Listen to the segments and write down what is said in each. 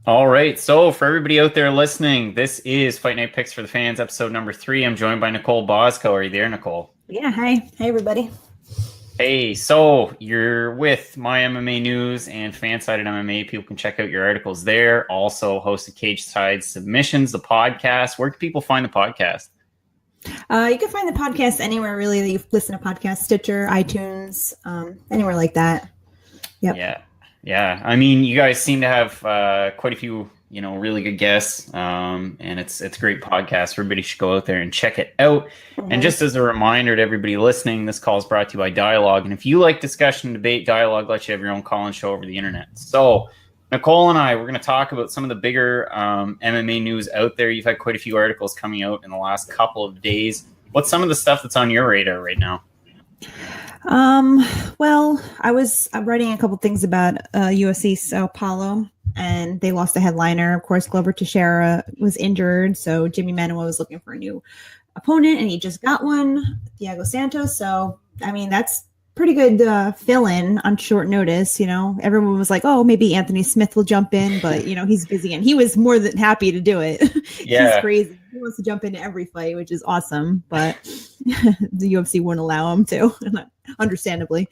All right. So for everybody out there listening, this is Fight Night Picks for the Fans, episode number 3. I'm joined by Nicole Bosco. Are you there, Nicole? Yeah, hi. Hey, everybody. Hey, so you're with MyMMANews and FanSided MMA. People can check out your articles there. Also hosted Cage Side Submissions, the podcast. Where can people find the podcast? You can find the podcast anywhere, really, that you listen to podcasts, Stitcher, iTunes, anywhere like that. Yep. Yeah. I mean, you guys seem to have quite a few, really good guests, and it's a great podcast. Everybody should go out there and check it out. Mm-hmm. And just as a reminder to everybody listening, this call is brought to you by Dialogue. And if you like discussion, debate, Dialogue lets you have your own call-in show over the internet. So Nicole and I, we're going to talk about some of the bigger MMA news out there. You've had quite a few articles coming out in the last couple of days. What's some of the stuff that's on your radar right now? Well, I'm writing a couple things about UFC Sao Paulo, and they lost a headliner. Of course, Glover Teixeira was injured, so Jimmy Manuwa was looking for a new opponent, and he just got one, Thiago Santos. So, I mean, that's pretty good fill-in on short notice. Everyone was like, oh, maybe Anthony Smith will jump in, but he's busy, and he was more than happy to do it. Yeah. He's crazy. He wants to jump into every fight, which is awesome, but the UFC wouldn't allow him to, understandably.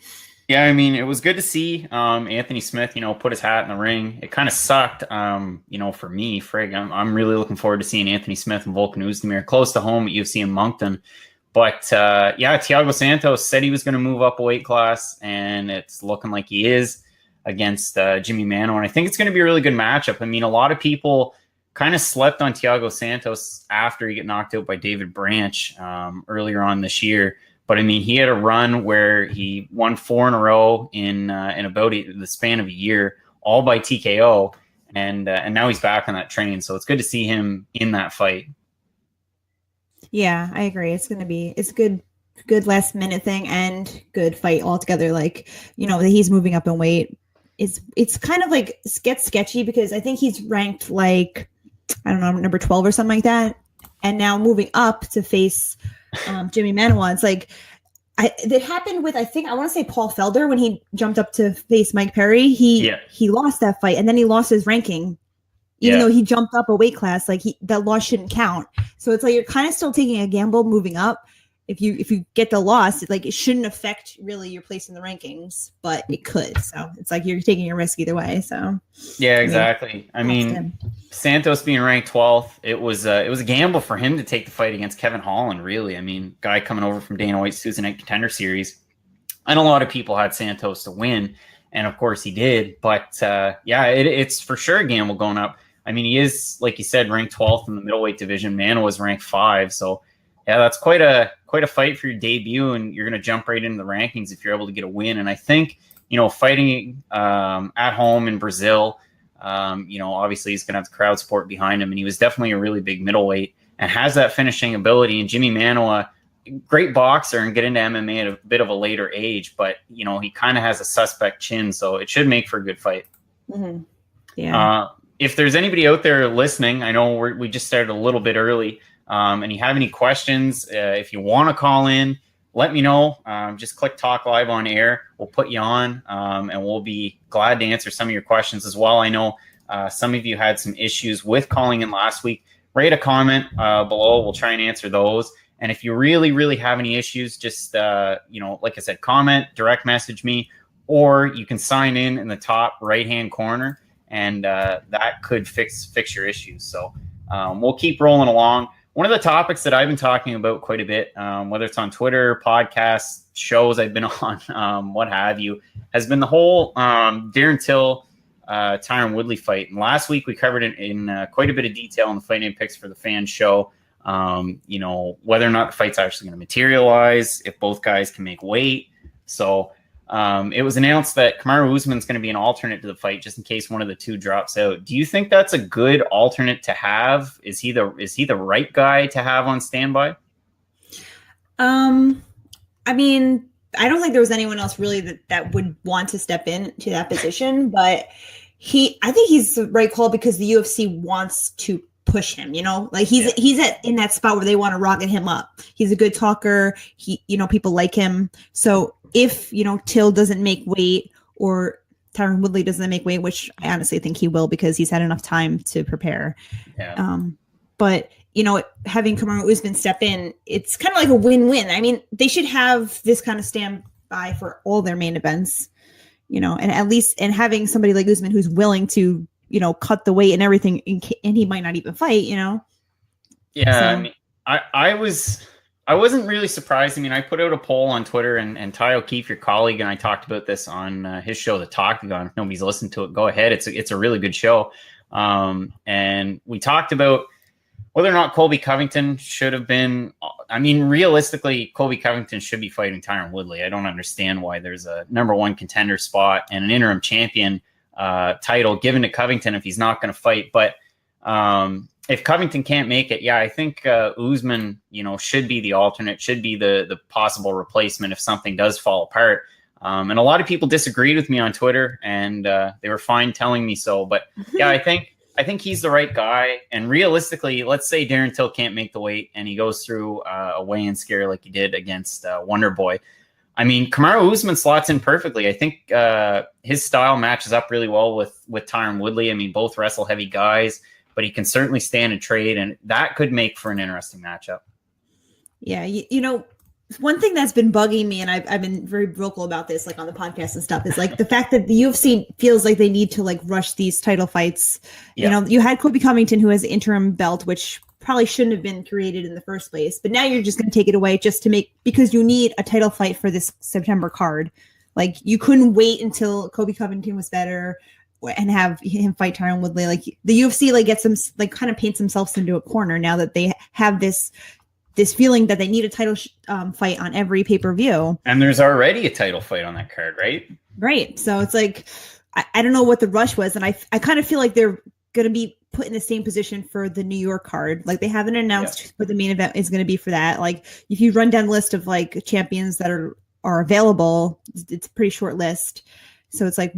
Yeah, I mean, it was good to see Anthony Smith, put his hat in the ring. It kind of sucked, for me, Frig. I'm really looking forward to seeing Anthony Smith and Volkan Oezdemir close to home at UFC in Moncton. But, Thiago Santos said he was going to move up a weight class, and it's looking like he is against Jimmy Manuwa. And I think it's going to be a really good matchup. I mean, a lot of people kind of slept on Thiago Santos after he got knocked out by David Branch earlier on this year. But, I mean, he had a run where he won 4 in a row in about the span of a year, all by TKO. And now he's back on that train. So it's good to see him in that fight. Yeah, I agree. It's a good last minute thing and good fight altogether. Like, that he's moving up in weight. It's kind of like gets sketchy because I think he's ranked like, I don't know, number 12 or something like that. And now moving up to face Jimmy Manuwa. It's like, that happened with, I want to say Paul Felder when he jumped up to face Mike Perry. He lost that fight and then he lost his ranking. Even though he jumped up a weight class, like that loss shouldn't count. So it's like you're kind of still taking a gamble moving up. If you get the loss, it shouldn't affect really your place in the rankings, but it could. So it's like you're taking a risk either way. So yeah, exactly. I mean, Santos being ranked 12th, it was a gamble for him to take the fight against Kevin Holland. Really, I mean, guy coming over from Dana White's Tuesday Night Contender Series. I know a lot of people had Santos to win, and of course he did. But it's for sure a gamble going up. I mean, he is, like you said, ranked 12th in the middleweight division. Manuwa was ranked 5. So, yeah, that's quite a fight for your debut, and you're going to jump right into the rankings if you're able to get a win. And I think, fighting at home in Brazil, obviously he's going to have the crowd support behind him, and he was definitely a really big middleweight and has that finishing ability. And Jimmy Manuwa, great boxer and get into MMA at a bit of a later age, but, he kind of has a suspect chin, so it should make for a good fight. Mm-hmm. Yeah. If there's anybody out there listening, I know we just started a little bit early, and you have any questions, if you want to call in, let me know. Just click Talk Live on air. We'll put you on, and we'll be glad to answer some of your questions as well. I know some of you had some issues with calling in last week. Rate a comment below. We'll try and answer those. And if you really, really have any issues, just, like I said, comment, direct message me, or you can sign in the top right-hand corner. And that could fix your issues. So we'll keep rolling along. One of the topics that I've been talking about quite a bit, whether it's on Twitter, podcasts, shows I've been on, what have you, has been the whole Darren Till, Tyron Woodley fight. And last week we covered it in quite a bit of detail in the Fight Night Picks for the Fans show. Whether or not the fight's actually going to materialize, if both guys can make weight. So it was announced that Kamaru Usman's going to be an alternate to the fight just in case one of the two drops out. Do you think that's a good alternate to have? Is he the right guy to have on standby? I mean, I don't think there was anyone else really that would want to step into that position, but I think he's the right call because the UFC wants to push him, like he's in that spot where they want to rocket him up. He's a good talker. People like him. So if, Till doesn't make weight or Tyron Woodley doesn't make weight, which I honestly think he will because he's had enough time to prepare. Yeah. But having Kamaru Usman step in, it's kind of like a win-win. I mean, they should have this kind of standby for all their main events, and at least having somebody like Usman who's willing to, cut the weight and everything, and he might not even fight, Yeah, So, I mean, I wasn't really surprised. I mean, I put out a poll on Twitter, and Ty O'Keefe, your colleague, and I talked about this on his show, The Talkathon. If nobody's listened to it, go ahead. It's a really good show. And we talked about whether or not Colby Covington should have been. I mean, realistically, Colby Covington should be fighting Tyron Woodley. I don't understand why there's a number one contender spot and an interim champion title given to Covington if he's not going to fight. But if Covington can't make it, I think Usman, should be the alternate, should be the possible replacement if something does fall apart. And a lot of people disagreed with me on Twitter, and they were fine telling me so. But I think he's the right guy. And realistically, let's say Darren Till can't make the weight and he goes through a weigh-in scare like he did against Wonder Boy. I mean, Kamaru Usman slots in perfectly. I think his style matches up really well with Tyron Woodley. I mean, both wrestle heavy guys, but he can certainly stand and trade, and that could make for an interesting matchup. Yeah, one thing that's been bugging me, and I've been very vocal about this, like on the podcast and stuff, is like the fact that the UFC feels like they need to like rush these title fights. Yeah. You had Colby Covington, who has the interim belt, which probably shouldn't have been created in the first place, but now you're just going to take it away because you need a title fight for this September card. Like you couldn't wait until Colby Covington was better and have him fight Tyron Woodley. Like the UFC like gets them like kind of paints themselves into a corner now that they have this feeling that they need a title fight on every pay-per-view. And there's already a title fight on that card, right? Right. So it's like, I don't know what the rush was. And I kind of feel like they're going to be put in the same position for the New York card. Like they haven't announced what the main event is going to be for that. Like if you run down the list of like champions that are available, it's a pretty short list. So it's like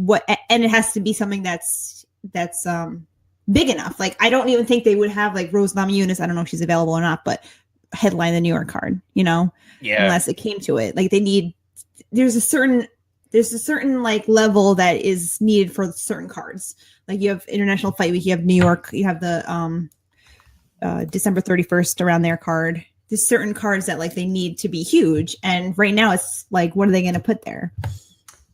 and it has to be something that's big enough. Like I don't even think they would have like Rose Namajunas. I don't know if she's available or not, but headline the New York card, unless it came to it. Like there's a certain like level that is needed for certain cards. Like you have International Fight Week, you have New York, you have the December 31st around their card. There's certain cards that like they need to be huge, and right now it's like, what are they going to put there?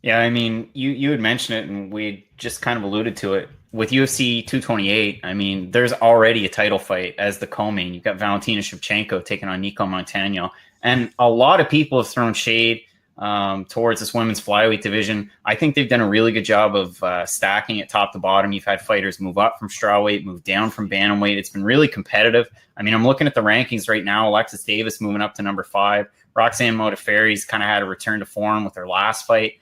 Yeah, I mean, you had mentioned it, and we just kind of alluded to it. With UFC 228, I mean, there's already a title fight as the co-main. You've got Valentina Shevchenko taking on Nico Montano. And a lot of people have thrown shade towards this women's flyweight division. I think they've done a really good job of stacking it top to bottom. You've had fighters move up from strawweight, move down from bantamweight. It's been really competitive. I mean, I'm looking at the rankings right now. Alexis Davis moving up to number 5. Roxanne Modafferi's kind of had a return to form with her last fight.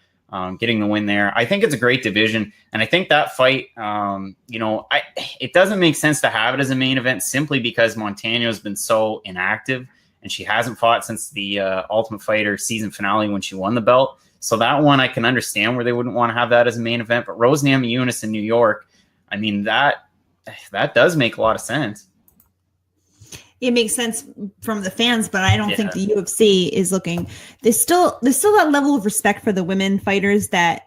Getting the win there. I think it's a great division. And I think that fight, it doesn't make sense to have it as a main event simply because Montano has been so inactive and she hasn't fought since the Ultimate Fighter season finale when she won the belt. So that one, I can understand where they wouldn't want to have that as a main event. But Rose Namajunas in New York, I mean, that does make a lot of sense. It makes sense from the fans, but I don't think the UFC is looking. There's still that level of respect for the women fighters that,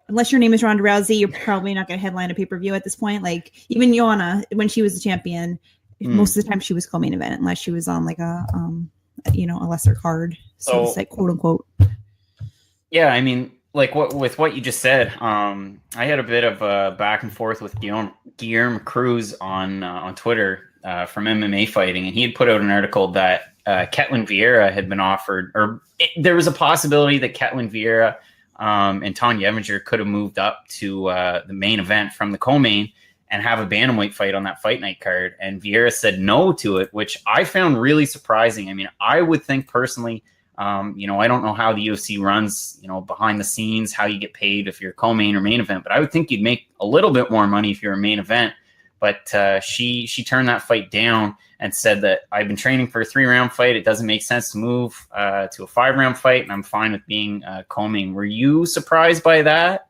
unless your name is Ronda Rousey, you're probably not going to headline a pay-per-view at this point. Like even Joanna, when she was the champion, most of the time she was co-main event, unless she was on like a lesser card. So it's like quote unquote. Yeah, I mean, like with what you just said, I had a bit of a back and forth with Guillermo Cruz on Twitter. From MMA Fighting, and he had put out an article that Ketlin Vieira had been offered, there was a possibility that Ketlin Vieira and Tanya Evinger could have moved up to the main event from the co-main and have a bantamweight fight on that fight night card. And Vieira said no to it, which I found really surprising. I mean, I would think personally, I don't know how the UFC runs, behind the scenes, how you get paid if you're co-main or main event, but I would think you'd make a little bit more money if you're a main event. But she turned that fight down and said that I've been training for a 3-round fight. It doesn't make sense to move to a 5-round fight, and I'm fine with being co-main. Were you surprised by that?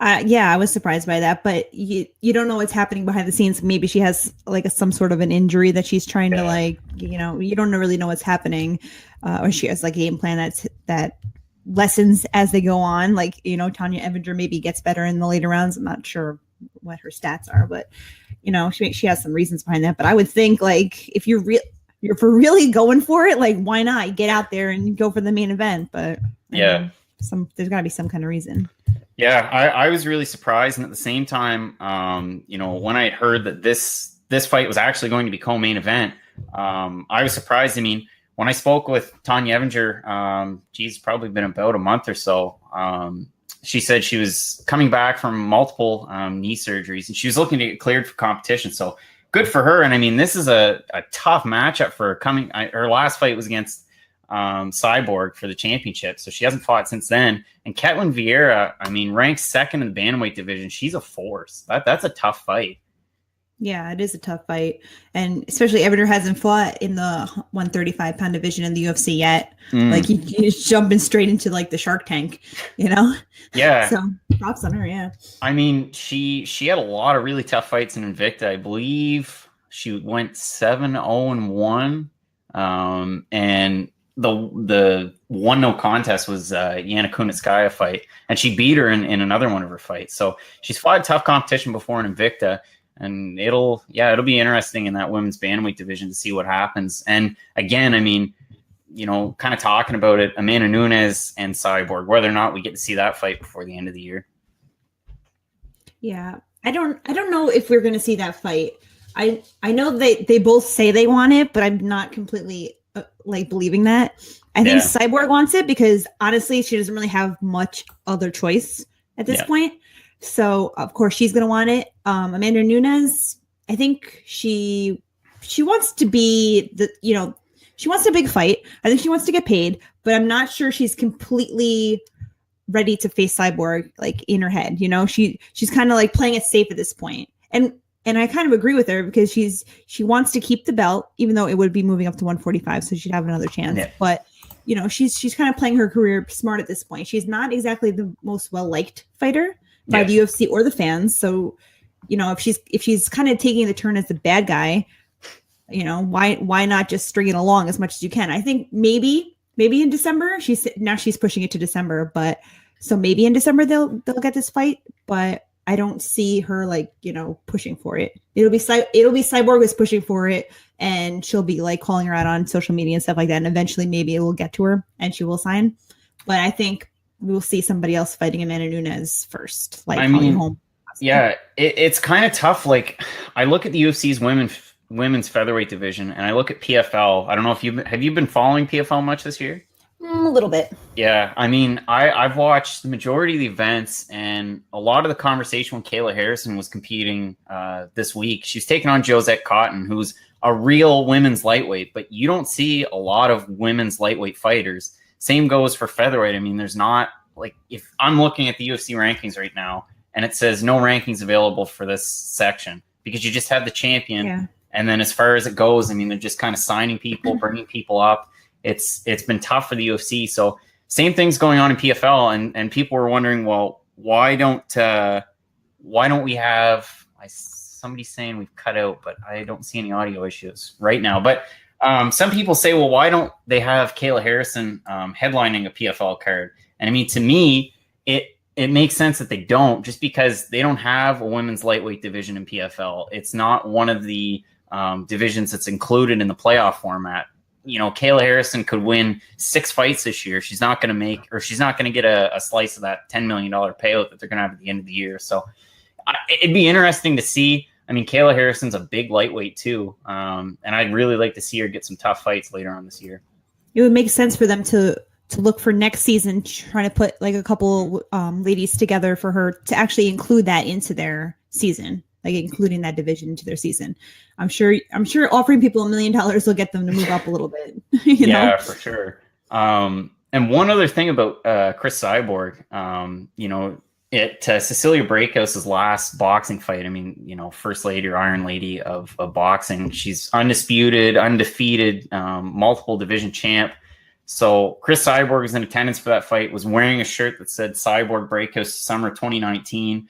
Yeah, I was surprised by that. But you don't know what's happening behind the scenes. Maybe she has like some sort of an injury that she's trying to you don't really know what's happening, or she has like a game plan that lessens as they go on. Like, you know, Tanya Evinger maybe gets better in the later rounds. I'm not sure what her stats are, but you know, she has some reasons behind that. But I would think, like, if you're for really going for it, like, why not get out there and go for the main event? But yeah, there's got to be some kind of reason. Yeah, I was really surprised, and at the same time, you know, when I had heard that this fight was actually going to be co-main event, I was surprised. I mean, when I spoke with Tanya Evinger, geez, probably been about a month or so. She said she was coming back from multiple knee surgeries, and she was looking to get cleared for competition. So good for her. And I mean, this is a tough matchup for her coming. Her last fight was against Cyborg for the championship, so she hasn't fought since then. And Ketlin Vieira, I mean, ranks second in the bantamweight division. She's a force. That's a tough fight. Yeah, it is a tough fight, and especially Evinger hasn't fought in the 135-pound division in the UFC yet. Like he's jumping straight into like the Shark Tank, you know? Yeah. So props on her. Yeah. I mean, she had a lot of really tough fights in Invicta. I believe she went 7-0-1, and the one no contest was Yana Kunitskaya fight, and she beat her in another one of her fights. So she's fought tough competition before in Invicta. And it'll be interesting in that women's bantamweight division to see what happens. And again, I mean, you know, kind of talking about it, Amanda Nunes and Cyborg, whether or not we get to see that fight before the end of the year. Yeah, I don't know if we're going to see that fight. I know they both say they want it, but I'm not completely like believing that. I think Cyborg wants it because honestly, she doesn't really have much other choice at this point. So of course she's gonna want it. Amanda Nunes, I think she wants to be she wants a big fight. I think she wants to get paid, but I'm not sure she's completely ready to face Cyborg like in her head. You know, she's kind of like playing it safe at this point. And I kind of agree with her because she wants to keep the belt, even though it would be moving up to 145, so she'd have another chance. Yeah. But you know, she's kind of playing her career smart at this point. She's not exactly the most well-liked fighter by the UFC or the fans. So, you know, if she's kind of taking the turn as the bad guy, you know, why not just string it along as much as you can? I think maybe in December, she's pushing it to December, but so maybe in December they'll get this fight, but I don't see her like, you know, pushing for it. It'll be Cyborg is pushing for it, and she'll be like calling her out on social media and stuff like that. And eventually maybe it will get to her and she will sign. But I think we'll see somebody else fighting Amanda Nunes first. Like, I mean, home. Yeah, it's kind of tough. Like, I look at the UFC's women's featherweight division, and I look at PFL. I don't know if have you been following PFL much this year? A little bit. Yeah, I mean, I've watched the majority of the events, and a lot of the conversation when Kayla Harrison was competing this week, she's taking on Josette Cotton, who's a real women's lightweight, but you don't see a lot of women's lightweight fighters. Same goes for featherweight. I mean, there's not, like, if I'm looking at the UFC rankings right now and it says no rankings available for this section because you just have the champion. Yeah. And then as far as it goes, I mean, they're just kind of signing people, bringing people up. It's been tough for the UFC. So same thing's going on in PFL. And people were wondering, well, why don't we have, somebody's saying we've cut out, but I don't see any audio issues right now. But some people say, well, why don't they have Kayla Harrison headlining a PFL card? And I mean, to me, it makes sense that they don't, just because they don't have a women's lightweight division in PFL. It's not one of the divisions that's included in the playoff format. You know, Kayla Harrison could win 6 fights this year. She's not going to get a slice of that $10 million payout that they're going to have at the end of the year. So it'd be interesting to see. I mean, Kayla Harrison's a big lightweight too, and I'd really like to see her get some tough fights later on this year. It would make sense for them to look for next season, trying to put like a couple ladies together for her to actually include that into their season, like including that division into their season. I'm sure offering people $1 million will get them to move up a little bit. You know? For sure. And one other thing about Chris Cyborg, you know, Cecilia Breakhouse's last boxing fight. I mean, you know, first lady or Iron Lady of boxing. She's undisputed, undefeated, multiple division champ. So Chris Cyborg was in attendance for that fight, was wearing a shirt that said Cyborg Breakhouse Summer 2019.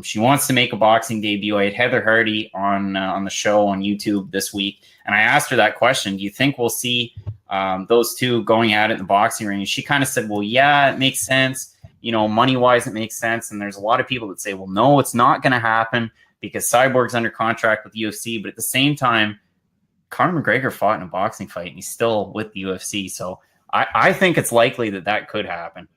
She wants to make a boxing debut. I had Heather Hardy on the show on YouTube this week, and I asked her that question. Do you think we'll see those two going at it in the boxing ring. And she kind of said, well, yeah, it makes sense. Money-wise, it makes sense. And there's a lot of people that say, well, no, it's not going to happen because Cyborg's under contract with the UFC. But at the same time, Conor McGregor fought in a boxing fight, and he's still with the UFC. So I think it's likely that could happen.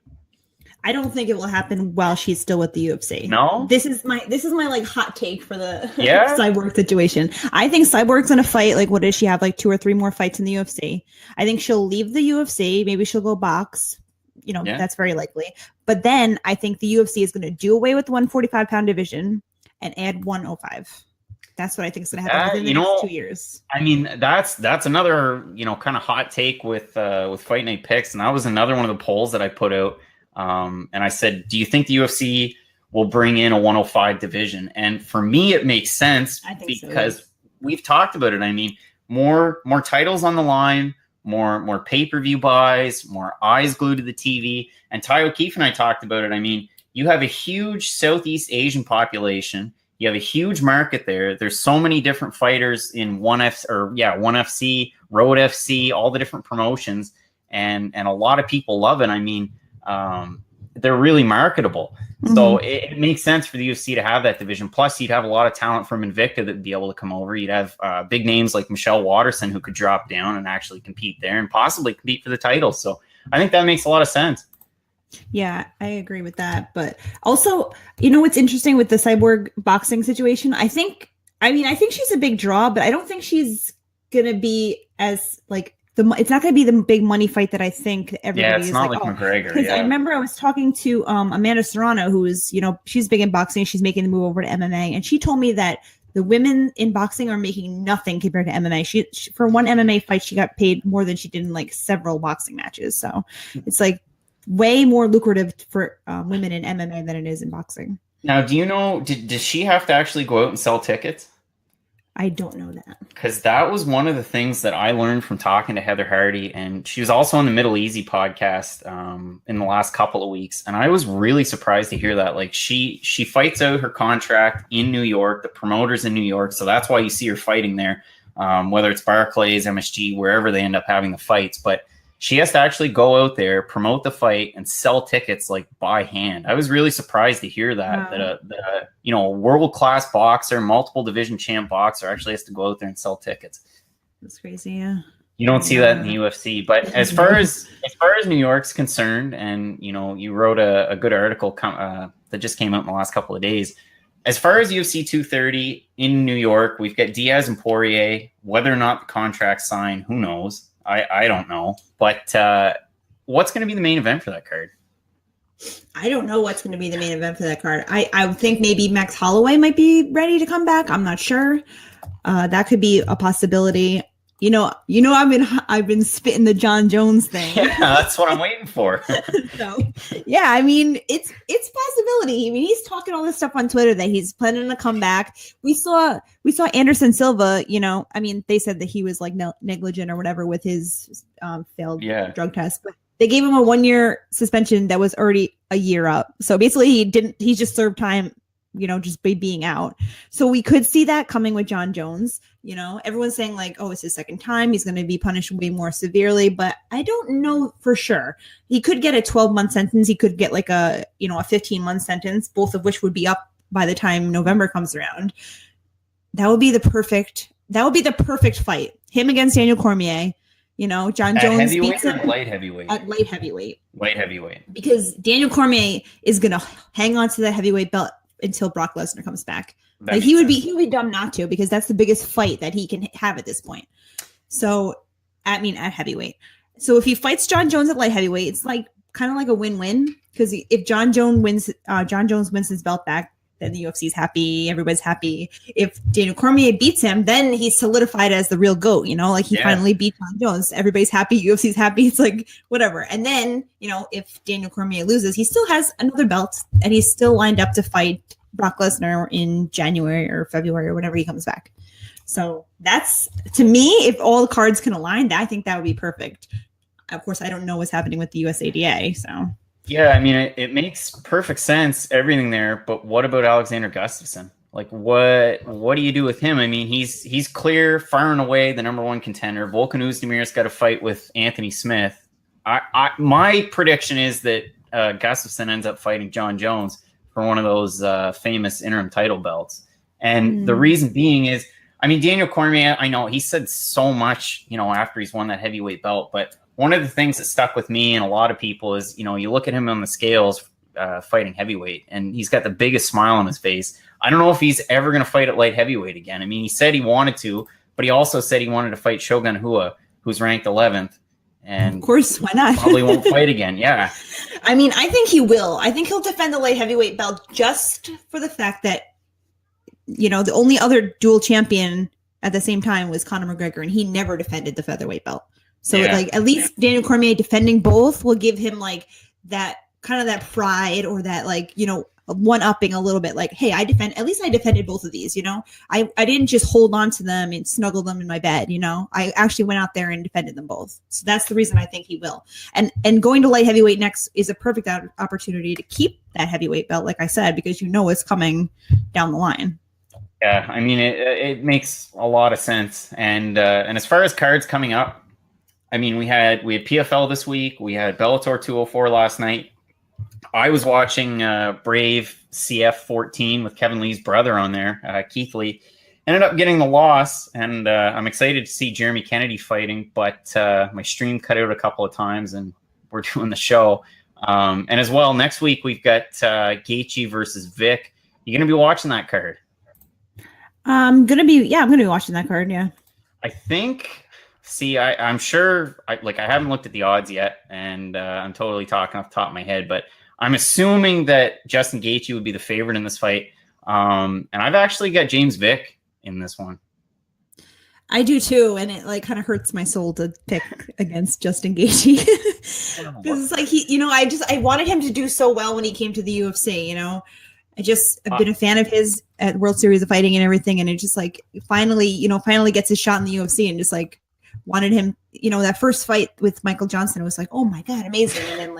I don't think it will happen while she's still with the UFC. No, this is my like hot take for the Cyborg situation. I think Cyborg's gonna fight. Like, what does she have? Like 2 or 3 more fights in the UFC. I think she'll leave the UFC. Maybe she'll go box. That's very likely. But then I think the UFC is going to do away with the 145-pound division and add 105. That's what I think is going to happen within the next 2 years. I mean, that's another kind of hot take with Fight Night Picks, and that was another one of the polls that I put out. And I said, do you think the UFC will bring in a 105 division? And for me, it makes sense because we've talked about it. I mean, more titles on the line, more pay-per-view buys, more eyes glued to the TV. And Ty O'Keefe and I talked about it. I mean, you have a huge Southeast Asian population. You have a huge market there. There's so many different fighters in 1FC, Road FC, all the different promotions. And a lot of people love it. I mean, they're really marketable. Mm-hmm. So it makes sense for the UFC to have that division. Plus, you'd have a lot of talent from Invicta that would be able to come over. You'd have big names like Michelle Watterson who could drop down and actually compete there and possibly compete for the title. So I think that makes a lot of sense. Yeah, I agree with that. But also, what's interesting with the Cyborg boxing situation? I think she's a big draw, but I don't think she's going to be as it's not going to be the big money fight that I think everybody is like. Yeah, it's not like McGregor. Because I remember I was talking to Amanda Serrano, who is, she's big in boxing. She's making the move over to MMA. And she told me that the women in boxing are making nothing compared to MMA. She for one MMA fight, she got paid more than she did in like several boxing matches. So it's like way more lucrative for women in MMA than it is in boxing. Now, do you know, does she have to actually go out and sell tickets? I don't know that. Because that was one of the things that I learned from talking to Heather Hardy. And she was also on the Middle Easy podcast in the last couple of weeks. And I was really surprised to hear that. Like she fights out her contract in New York, the promoters in New York. So that's why you see her fighting there, whether it's Barclays, MSG, wherever they end up having the fights. But she has to actually go out there, promote the fight, and sell tickets like by hand. I was really surprised to hear that. Wow. That a world-class boxer, multiple division champ boxer actually has to go out there and sell tickets. That's crazy, yeah. You don't see that in the UFC. But as far as New York's concerned, and you wrote a good article that just came out in the last couple of days. As far as UFC 230 in New York, we've got Diaz and Poirier. Whether or not the contract's signed, who knows? I don't know. But what's going to be the main event for that card? I don't know what's going to be the main event for that card. I would think maybe Max Holloway might be ready to come back. I'm not sure. That could be a possibility. I've been spitting the John Jones thing. Yeah, that's what I'm waiting for. So, yeah, I mean, it's possibility. I mean, he's talking all this stuff on Twitter that he's planning to come back. We saw Anderson Silva. I mean, they said that he was like negligent or whatever with his failed drug test, but they gave him a 1-year suspension that was already a year up. So basically, he just served time. Just by being out. So we could see that coming with John Jones. Everyone's saying like, oh, it's his second time. He's going to be punished way more severely, but I don't know for sure. He could get a 12-month sentence. He could get like a 15-month sentence, both of which would be up by the time November comes around. That would be the perfect fight. Him against Daniel Cormier. John Jones beats him at light heavyweight. At light heavyweight. Light heavyweight. Because Daniel Cormier is going to hang on to that heavyweight belt until Brock Lesnar comes back. Like he would be dumb not to, because that's the biggest fight that he can have at this point. So, at heavyweight. So if he fights John Jones at light heavyweight, it's like kind of like a win-win, because if John Jones wins his belt back, then the UFC's happy, everybody's happy. If Daniel Cormier beats him, then he's solidified as the real GOAT, he finally beat John Jones. Everybody's happy, UFC's happy. It's like, whatever. And then, if Daniel Cormier loses, he still has another belt, and he's still lined up to fight Brock Lesnar in January or February or whenever he comes back. So that's, to me, if all the cards can align, I think that would be perfect. Of course, I don't know what's happening with the USADA, so... Yeah, I mean, it makes perfect sense, everything there. But what about Alexander Gustafsson? Like what do you do with him? I mean, he's clear, far and away the number one contender. Volkan Özdemir's got to fight with Anthony Smith. My prediction is that Gustafsson ends up fighting John Jones for one of those famous interim title belts. And the reason being is, I mean, Daniel Cormier, I know he said so much, after he's won that heavyweight belt, but one of the things that stuck with me and a lot of people is, you look at him on the scales fighting heavyweight, and he's got the biggest smile on his face. I don't know if he's ever going to fight at light heavyweight again. I mean, he said he wanted to, but he also said he wanted to fight Shogun Rua, who's ranked 11th. And of course, why not? Probably won't fight again. Yeah. I mean, I think he will. I think he'll defend the light heavyweight belt just for the fact that, the only other dual champion at the same time was Conor McGregor, and he never defended the featherweight belt. So at least Daniel Cormier defending both will give him like that kind of that pride, or that one upping a little bit, like, hey, I defended both of these, I didn't just hold on to them and snuggle them in my bed, I actually went out there and defended them both. So that's the reason I think he will. And going to light heavyweight next is a perfect opportunity to keep that heavyweight belt, like I said, because it's coming down the line. Yeah, I mean, it makes a lot of sense. And as far as cards coming up, I mean, we had PFL this week, we had Bellator 204 last night. I was watching Brave CF14 with Kevin Lee's brother on there, Keith Lee. Ended up getting the loss, and I'm excited to see Jeremy Kennedy fighting, but my stream cut out a couple of times, and we're doing the show. And as well, next week we've got Gaethje versus Vic. You going to be watching that card? I'm going to be watching that card, yeah. I think... See, I'm sure, I haven't looked at the odds yet, and I'm totally talking off the top of my head, but I'm assuming that Justin Gaethje would be the favorite in this fight. And I've actually got James Vick in this one. I do too, and it kind of hurts my soul to pick against Justin Gaethje. Because it's I wanted him to do so well when he came to the UFC, I've been a fan of his at World Series of Fighting and everything, and it just finally gets his shot in the UFC, and just wanted him, that first fight with Michael Johnson, it was like, oh my God, amazing. And then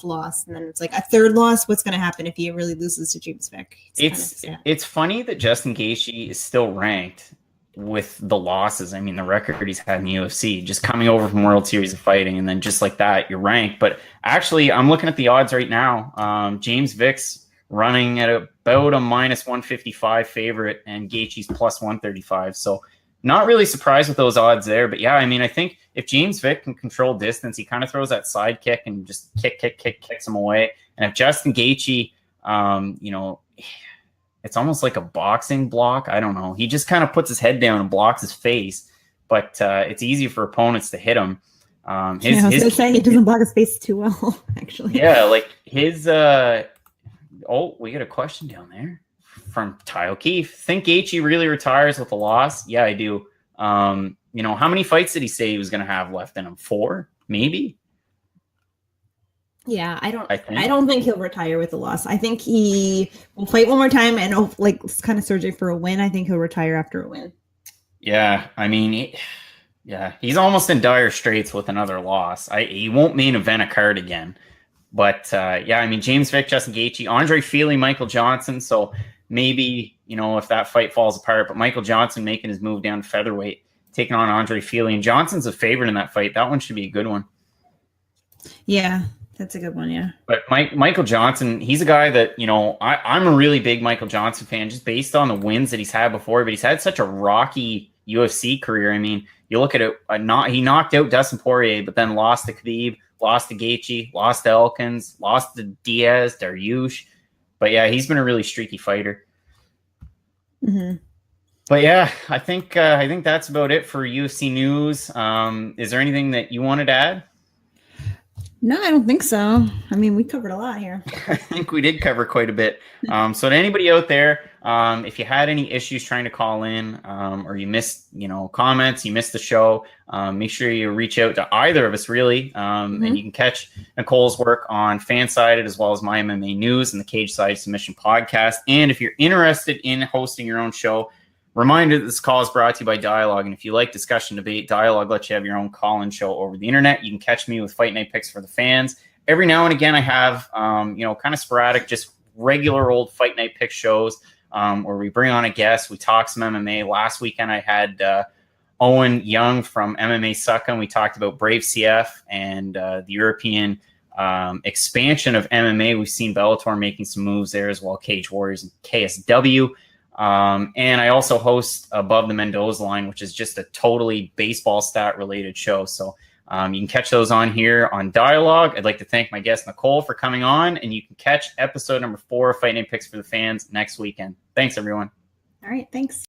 lost. And then it's like a third loss. What's going to happen if he really loses to James Vick? It's funny that Justin Gaethje is still ranked with the losses. I mean, the record he's had in the UFC, just coming over from World Series of Fighting, and then just like that, you're ranked. But actually, I'm looking at the odds right now. James Vick's running at about a minus 155 favorite, and Gaethje's plus 135. So not really surprised with those odds there. But yeah, I mean, I think if James Vick can control distance, he kind of throws that side kick and just kicks him away. And if Justin Gaethje, it's almost like a boxing block. I don't know. He just kind of puts his head down and blocks his face, but it's easy for opponents to hit him. I was going to say he doesn't block his face too well, actually. Yeah, like his we got a question down there from Ty O'Keefe. Think Gaethje really retires with a loss? Yeah, I do. How many fights did he say he was going to have left in him? 4, maybe? Yeah, I don't think he'll retire with a loss. I think he will fight one more time and kind of searching for a win. I think he'll retire after a win. Yeah, I mean, he's almost in dire straits with another loss. He won't main event a card again. But I mean, James Vick, Justin Gaethje, Andre Fili, Michael Johnson. So maybe, if that fight falls apart, but Michael Johnson making his move down to featherweight, taking on Andre Fili, and Johnson's a favorite in that fight. That one should be a good one. Yeah, that's a good one. Yeah. But Michael Johnson, he's a guy that, I'm a really big Michael Johnson fan just based on the wins that he's had before, but he's had such a rocky UFC career. I mean, you look at it, he knocked out Dustin Poirier, but then lost to Khabib, lost to Gaethje, lost to Elkins, lost to Diaz, Dariush. But yeah, he's been a really streaky fighter. Mm-hmm. But yeah, I think that's about it for UFC news. Is there anything that you wanted to add? No, I don't think so. I mean, we covered a lot here. I think we did cover quite a bit. So to anybody out there, if you had any issues trying to call in, or you missed, comments, you missed the show, make sure you reach out to either of us, really. And you can catch Nicole's work on FanSided as well as MyMMANews and the Cage Side Submission podcast. And if you're interested in hosting your own show, reminder that this call is brought to you by Dialogue. And if you like discussion debate, Dialogue lets you have your own call-in show over the internet. You can catch me with Fight Night Picks for the Fans. Every now and again, I have, kind of sporadic, just regular old Fight Night Pick shows where we bring on a guest. We talk some MMA. Last weekend, I had Owen Young from MMA Succa, and we talked about Brave CF and the European expansion of MMA. We've seen Bellator making some moves there as well, Cage Warriors and KSW. And I also host Above the Mendoza Line, which is just a totally baseball stat related show. So you can catch those on here on Dialogue. I'd like to thank my guest, Nicole, for coming on. And you can catch episode number 4 of Fight Night Picks for the Fans next weekend. Thanks, everyone. All right. Thanks.